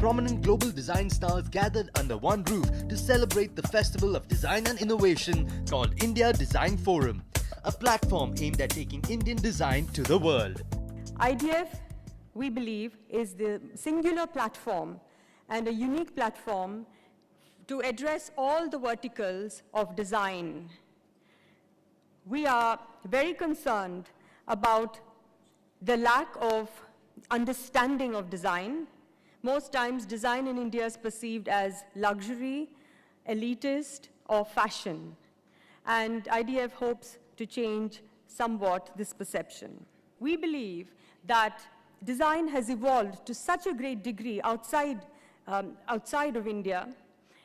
prominent global design stars gathered under one roof to celebrate the Festival of Design and Innovation called India Design Forum, a platform aimed at taking Indian design to the world. IDF, we believe, is the singular platform and a unique platform to address all the verticals of design. We are very concerned about the lack of understanding of design. Most times, design in India is perceived as luxury, elitist, or fashion. And IDF hopes to change somewhat this perception. We believe that design has evolved to such a great degree outside of India,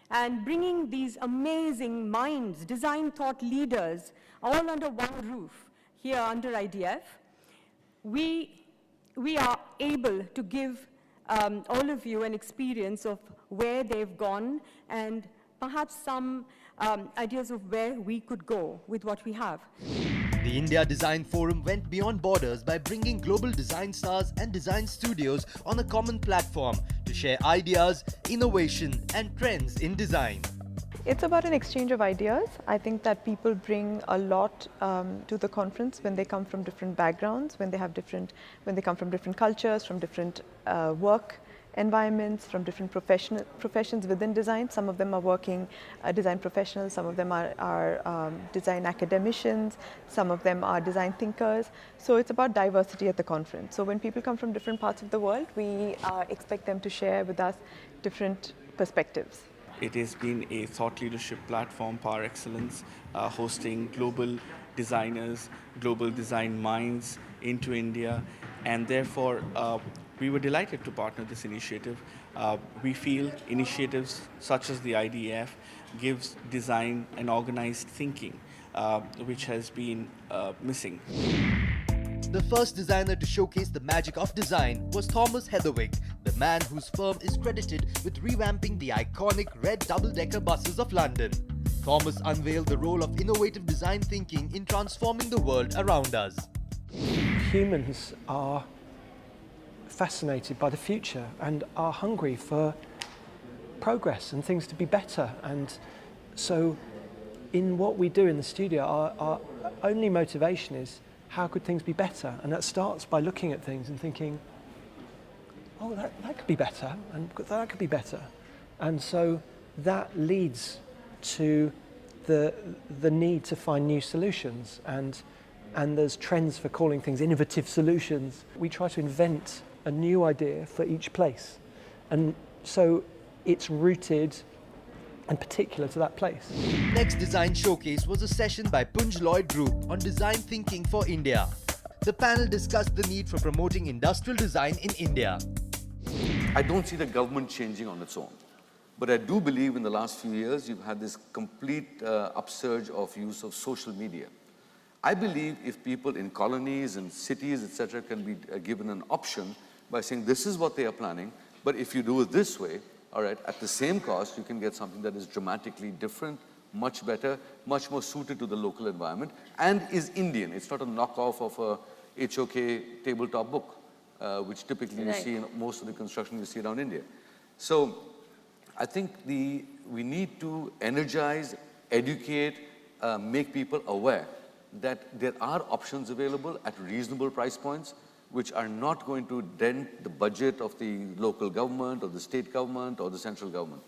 and bringing these amazing minds, design thought leaders, all under one roof here under IDF, we are able to give all of you an experience of where they've gone and perhaps some ideas of where we could go with what we have. The India Design Forum went beyond borders by bringing global design stars and design studios on a common platform to share ideas, innovation, and trends in design. It's about an exchange of ideas. I think that people bring a lot to the conference when they come from different backgrounds, when they come from different cultures, from different work environments, from different professions within design. Some of them are working design professionals, some of them are design academicians, some of them are design thinkers. So it's about diversity at the conference. So when people come from different parts of the world, we expect them to share with us different perspectives. It has been a thought leadership platform par excellence, hosting global designers, global design minds into India, and therefore we were delighted to partner this initiative. We feel initiatives such as the IDF gives design an organized thinking, which has been missing. The first designer to showcase the magic of design was Thomas Heatherwick, the man whose firm is credited with revamping the iconic red double-decker buses of London. Thomas unveiled the role of innovative design thinking in transforming the world around us. Humans are fascinated by the future and are hungry for progress and things to be better. And so in what we do in the studio, our only motivation is how could things be better? And that starts by looking at things and thinking, oh, that could be better, and that could be better. And so that leads to the need to find new solutions, and there's trends for calling things innovative solutions. We try to invent a new idea for each place, and so it's rooted and particular to that place. Next design showcase was a session by Punj Lloyd Group on design thinking for India. The panel discussed the need for promoting industrial design in India. I don't see the government changing on its own, but I do believe in the last few years you've had this complete upsurge of use of social media. I believe if people in colonies and cities, etc., can be given an option by saying this is what they are planning, but if you do it this way, all right, at the same cost, you can get something that is dramatically different, much better, much more suited to the local environment, and is Indian. It's not a knockoff of a HOK tabletop book, which typically you see in most of the construction you see around India. So I think we need to energize, educate, make people aware that there are options available at reasonable price points, which are not going to dent the budget of the local government or the state government or the central government.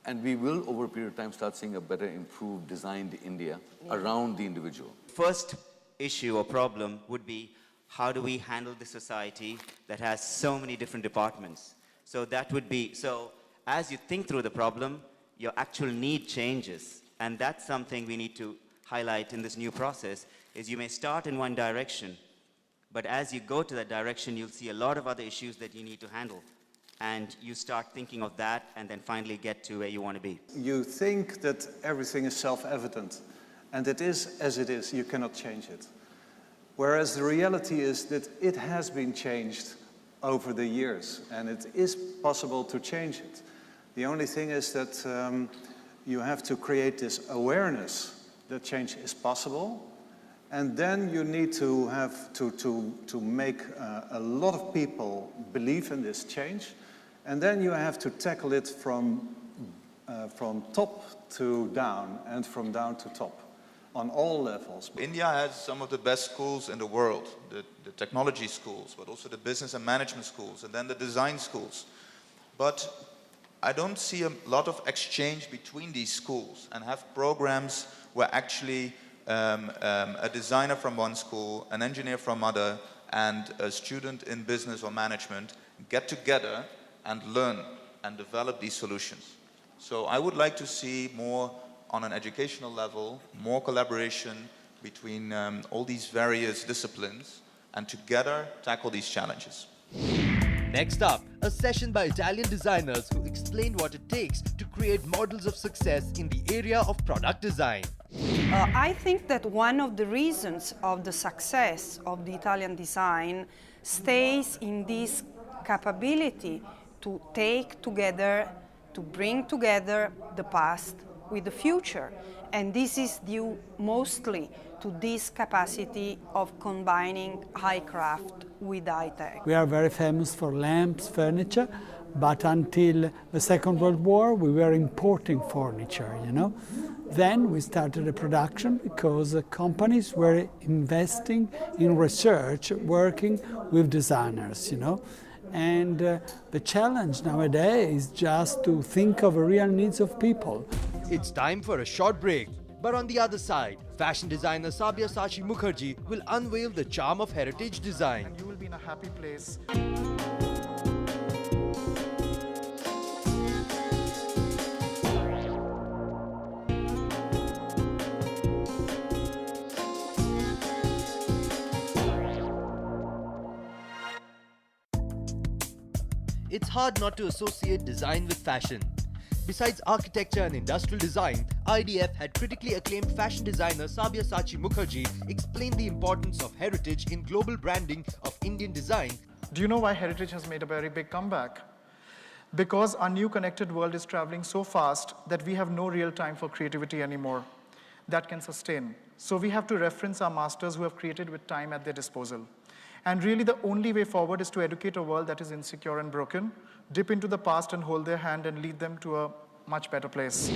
And we will, over a period of time, start seeing a better, improved, designed India around the individual. First issue or problem would be, how do we handle the society that has so many different departments? So that would be, so as you think through the problem, your actual need changes. And that's something we need to highlight in this new process, is you may start in one direction, but as you go to that direction, you'll see a lot of other issues that you need to handle. And you start thinking of that and then finally get to where you want to be. You think that everything is self-evident, and it is as it is, you cannot change it. Whereas the reality is that it has been changed over the years, and it is possible to change it. The only thing is that you have to create this awareness that change is possible. And then you need to have to make a lot of people believe in this change, And then you have to tackle it from top to down and from down to top on all levels. India has some of the best schools in the world, the technology schools, but also the business and management schools, and then the design schools. But I don't see a lot of exchange between these schools and have programs where actually a designer from one school, an engineer from other, and a student in business or management get together and learn and develop these solutions. So I would like to see more on an educational level, more collaboration between all these various disciplines and together tackle these challenges. Next up, a session by Italian designers who explained what it takes to create models of success in the area of product design. I think that one of the reasons of the success of the Italian design stays in this capability to take together, to bring together the past with the future. And this is due mostly to this capacity of combining high craft with high tech. We are very famous for lamps, furniture, but until the Second World War we were importing furniture, you know. Then we started a production because companies were investing in research, working with designers, you know. And the challenge nowadays is just to think of the real needs of people. It's time for a short break. But on the other side, fashion designer SabyaSachi Mukherjee will unveil the charm of heritage design. And you will be in a happy place. It's hard not to associate design with fashion. Besides architecture and industrial design, IDF had critically acclaimed fashion designer SabyaSachi Mukherjee explain the importance of heritage in global branding of Indian design. Do you know why heritage has made a very big comeback? Because our new connected world is traveling so fast that we have no real time for creativity anymore that can sustain. So we have to reference our masters who have created with time at their disposal. And really the only way forward is to educate a world that is insecure and broken, dip into the past and hold their hand and lead them to a much better place.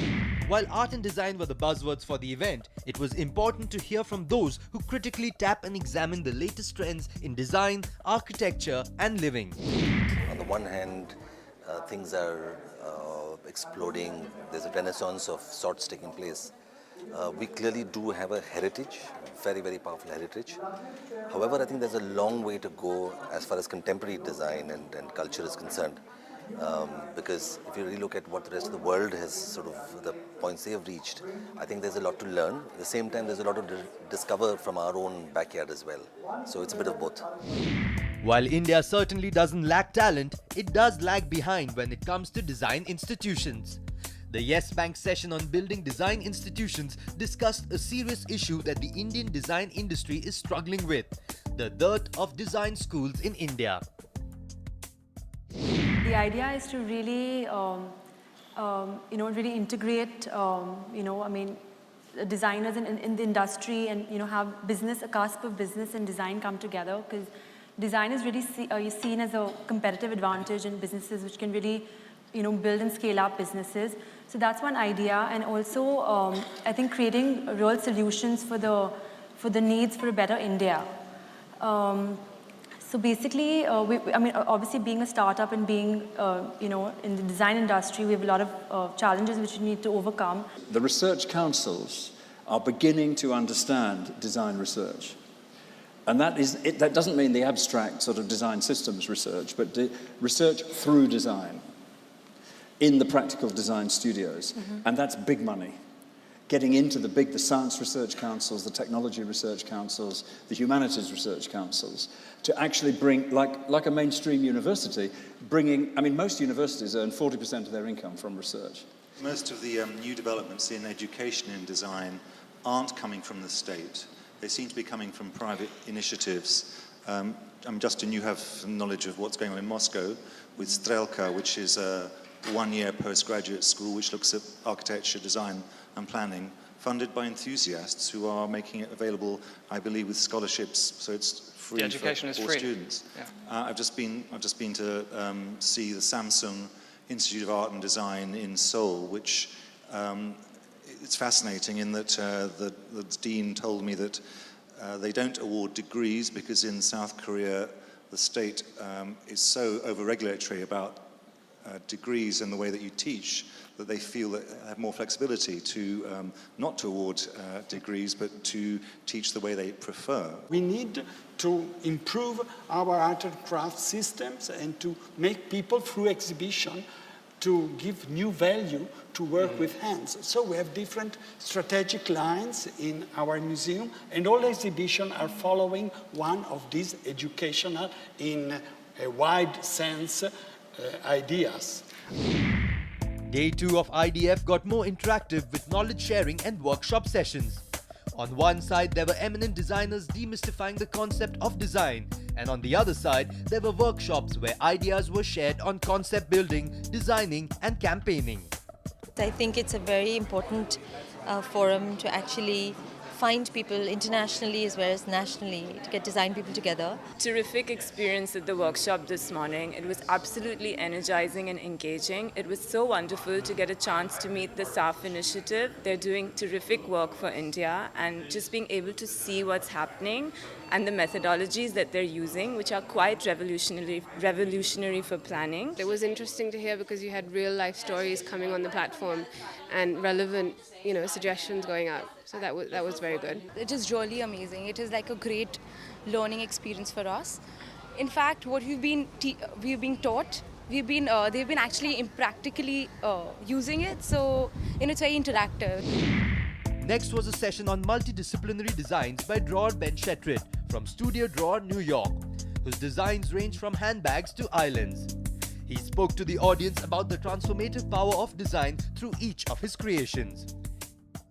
While art and design were the buzzwords for the event, it was important to hear from those who critically tap and examine the latest trends in design, architecture and living. On the one hand, things are exploding. There's a renaissance of sorts taking place. We clearly do have a heritage, very, very powerful heritage. However, I think there's a long way to go as far as contemporary design and culture is concerned. Because if you really look at what the rest of the world has sort of, the points they have reached, I think there's a lot to learn. At the same time, there's a lot to discover from our own backyard as well. So it's a bit of both. While India certainly doesn't lack talent, it does lag behind when it comes to design institutions. The Yes Bank session on building design institutions discussed a serious issue that the Indian design industry is struggling with: the dearth of design schools in India. The idea is to really, really integrate, designers in the industry and, have business, a cusp of business and design come together, because design is really seen as a competitive advantage in businesses which can really, build and scale up businesses. So that's one idea, and also I think creating real solutions for the needs for a better India. So basically, obviously being a startup and being, in the design industry, we have a lot of challenges which we need to overcome. The research councils are beginning to understand design research. And that doesn't mean the abstract sort of design systems research, but research through design in the practical design studios. And that's big money. Getting into the science research councils, the technology research councils, the humanities research councils, to actually bring, like a mainstream university, most universities earn 40% of their income from research. Most of the new developments in education and design aren't coming from the state. They seem to be coming from private initiatives. Justin, you have some knowledge of what's going on in Moscow with Strelka, which is a one-year postgraduate school which looks at architecture, design and planning funded by enthusiasts who are making it available, I believe, with scholarships, so it's free the education for is all free. students. Yeah. I've just been to see the Samsung Institute of Art and Design in Seoul, which it's fascinating in that the dean told me that they don't award degrees because in South Korea the state is so over-regulatory about degrees and the way that you teach that they feel that they have more flexibility to not to award degrees but to teach the way they prefer. We need to improve our art and craft systems and to make people through exhibition to give new value to work with hands. So we have different strategic lines in our museum, and all exhibitions are following one of these educational, in a wide sense, ideas. Day 2 of IDF got more interactive with knowledge sharing and workshop sessions. On one side, there were eminent designers demystifying the concept of design, and on the other side, there were workshops where ideas were shared on concept building, designing and campaigning. I think it's a very important forum to actually find people internationally as well as nationally, to get design people together. Terrific experience at the workshop this morning. It was absolutely energizing and engaging. It was so wonderful to get a chance to meet the SAF initiative. They're doing terrific work for India, and just being able to see what's happening and the methodologies that they're using, which are quite revolutionary for planning. It was interesting to hear because you had real life stories coming on the platform and relevant, suggestions going out. So that was very good. It is really amazing. It is like a great learning experience for us. In fact, what we've been taught, they've been actually practically using it. So it's very interactive. Next was a session on multidisciplinary designs by drawer Ben Shetrit from Studio Drawer, New York, whose designs range from handbags to islands. He spoke to the audience about the transformative power of design through each of his creations.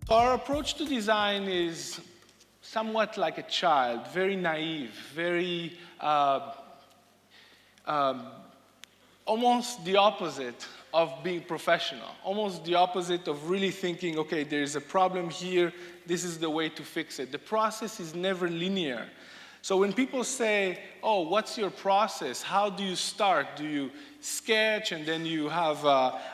Our approach to design is somewhat like a child, very naive, very almost the opposite of being professional, almost the opposite of really thinking, okay, there's a problem here, this is the way to fix it. The process is never linear. So when people say, oh, what's your process? How do you start? Do you sketch and then you have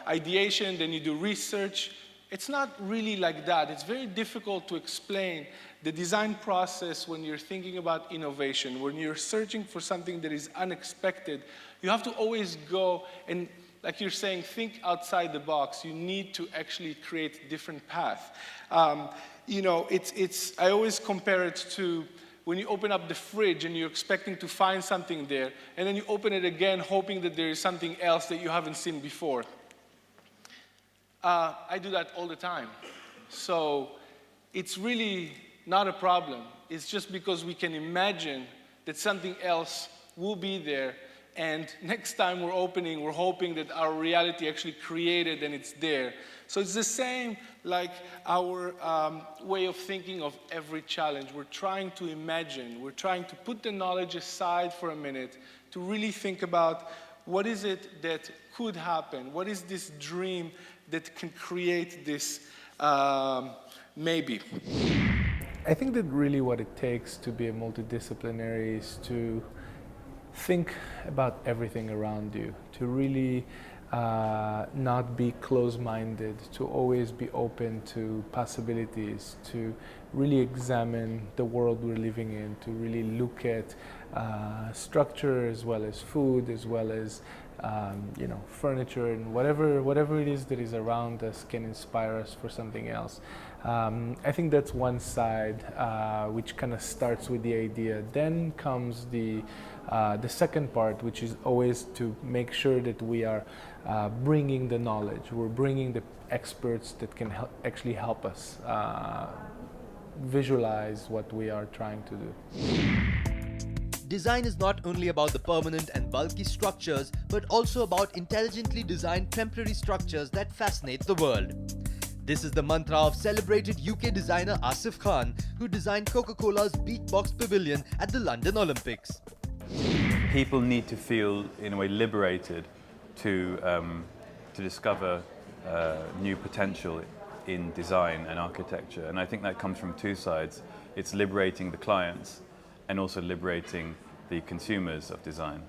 ideation, then you do research? It's not really like that. It's very difficult to explain the design process when you're thinking about innovation, when you're searching for something that is unexpected. You have to always go and, like you're saying, think outside the box. You need to actually create a different path. I always compare it to when you open up the fridge and you're expecting to find something there, and then you open it again hoping that there is something else that you haven't seen before. I do that all the time. So it's really not a problem. It's just because we can imagine that something else will be there, and next time we're opening, we're hoping that our reality actually created and it's there. So it's the same like our way of thinking of every challenge. We're trying to imagine, we're trying to put the knowledge aside for a minute to really think about what is it that could happen? What is this dream that can create this maybe? I think that really what it takes to be a multidisciplinary is to think about everything around you, to really not be close-minded, to always be open to possibilities, to really examine the world we're living in, to really look at structure as well as food, as well as furniture, and whatever it is that is around us can inspire us for something else. I think that's one side, which kind of starts with the idea. Then comes the second part, which is always to make sure that we are bringing the knowledge. We're bringing the experts that can actually help us visualize what we are trying to do. Design is not only about the permanent and bulky structures, but also about intelligently designed temporary structures that fascinate the world. This is the mantra of celebrated UK designer Asif Khan, who designed Coca-Cola's Beatbox Pavilion at the London Olympics. People need to feel, in a way, liberated to discover new potential in design and architecture. And I think that comes from two sides. It's liberating the clients and also liberating the consumers of design.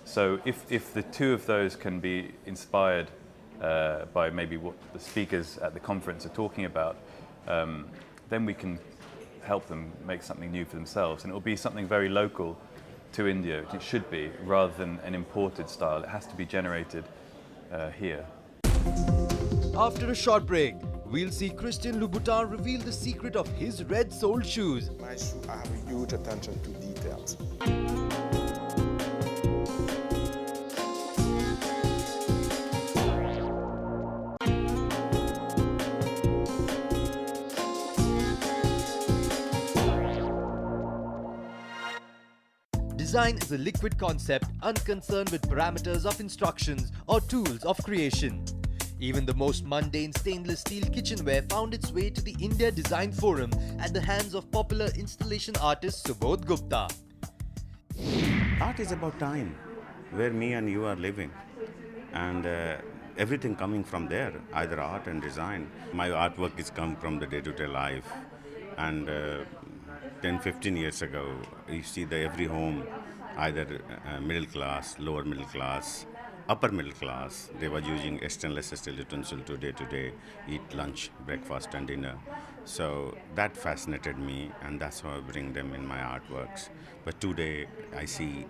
So if the two of those can be inspired by maybe what the speakers at the conference are talking about, then we can help them make something new for themselves. And it will be something very local to India, it should be, rather than an imported style. It has to be generated here. After a short break, we'll see Christian Louboutin reveal the secret of his red-soled shoes. My shoe, I have a huge attention to details. Design is a liquid concept unconcerned with parameters of instructions or tools of creation. Even the most mundane stainless steel kitchenware found its way to the India Design Forum at the hands of popular installation artist Subodh Gupta. Art is about time, where me and you are living, and everything coming from there, either art and design. My artwork is come from the day-to-day life, and 10-15 years ago, you see that every home, either middle class, lower middle class, upper middle class, they were using stainless steel utensil to day-to-day eat lunch, breakfast and dinner. So that fascinated me, and that's how I bring them in my artworks. But today I see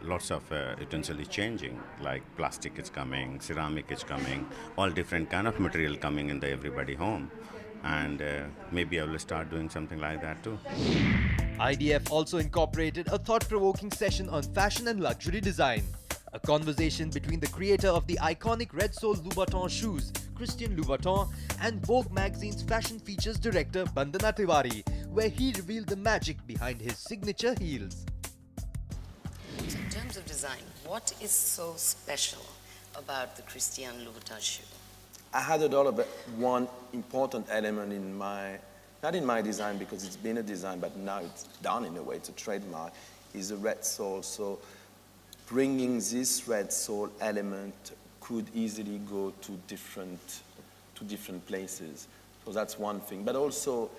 lots of utensil is changing, like plastic is coming, ceramic is coming, all different kind of material coming in the everybody home. And maybe I will start doing something like that too. IDF also incorporated a thought-provoking session on fashion and luxury design. A conversation between the creator of the iconic red-soled Louboutin shoes, Christian Louboutin, and Vogue magazine's fashion features director Bandana Tiwari, where he revealed the magic behind his signature heels. So in terms of design, what is so special about the Christian Louboutin shoe? I had a lot of one important element in my, not in my design because it's been a design, but now it's done in a way, it's a trademark, is a red sole. So bringing this red sole element could easily go to different places. So that's one thing. But also,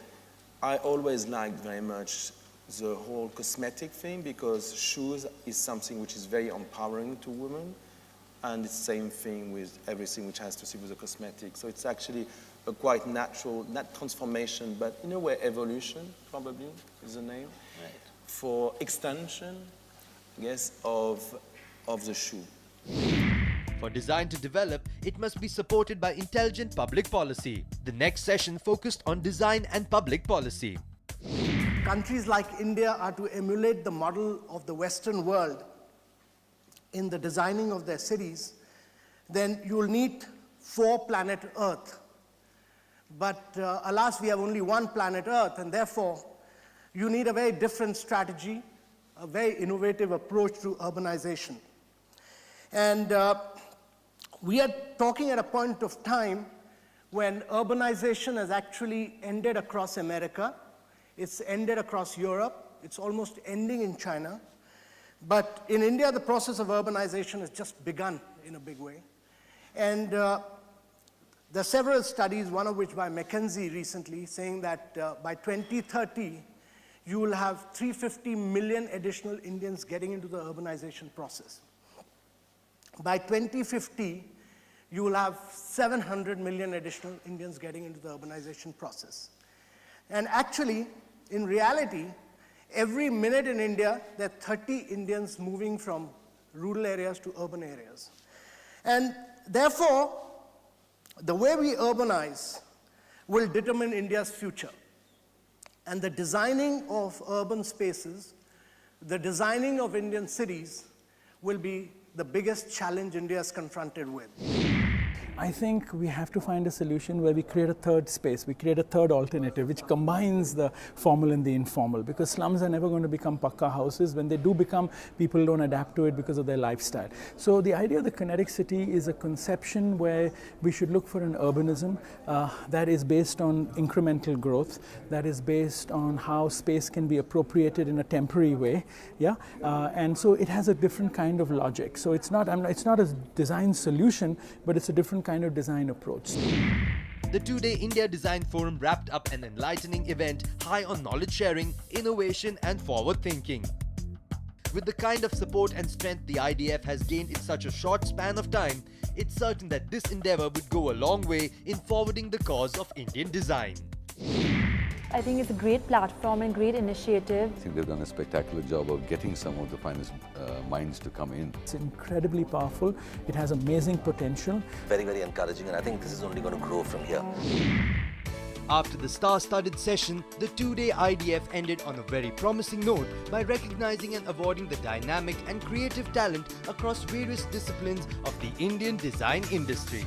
I always liked very much the whole cosmetic thing because shoes is something which is very empowering to women. And it's the same thing with everything which has to do with the cosmetics. So it's actually a quite natural, not transformation, but in a way evolution, probably, is the name, right, for extension, I guess, of the shoe. For design to develop, it must be supported by intelligent public policy. The next session focused on design and public policy. Countries like India are to emulate the model of the Western world in the designing of their cities, then you will need 4 planet Earth. But alas, we have only 1 planet Earth, and therefore you need a very different strategy, a very innovative approach to urbanization. And we are talking at a point of time when urbanization has actually ended across America, it's ended across Europe, it's almost ending in China. But in India, the process of urbanization has just begun in a big way. And there are several studies, one of which by McKinsey recently, saying that by 2030, you will have 350 million additional Indians getting into the urbanization process. By 2050, you will have 700 million additional Indians getting into the urbanization process. And actually, in reality, every minute in India, there are 30 Indians moving from rural areas to urban areas. And therefore, the way we urbanize will determine India's future. And the designing of urban spaces, the designing of Indian cities will be the biggest challenge India is confronted with. I think we have to find a solution where we create a third space, we create a third alternative which combines the formal and the informal, because slums are never going to become pakka houses. When they do become, people don't adapt to it because of their lifestyle. So the idea of the kinetic city is a conception where we should look for an urbanism that is based on incremental growth, that is based on how space can be appropriated in a temporary way, yeah, and so it has a different kind of logic. So it's not a design solution, but it's a different kind of design approach. the two-day India Design Forum wrapped up an enlightening event high on knowledge sharing, innovation and forward thinking. With the kind of support and strength the IDF has gained in such a short span of time, it's certain that this endeavour would go a long way in forwarding the cause of Indian design. I think it's a great platform and great initiative. I think they've done a spectacular job of getting some of the finest minds to come in. It's incredibly powerful. It has amazing potential. Very, very encouraging, and I think this is only going to grow from here. After the star-studded session, the two-day IDF ended on a very promising note by recognizing and awarding the dynamic and creative talent across various disciplines of the Indian design industry.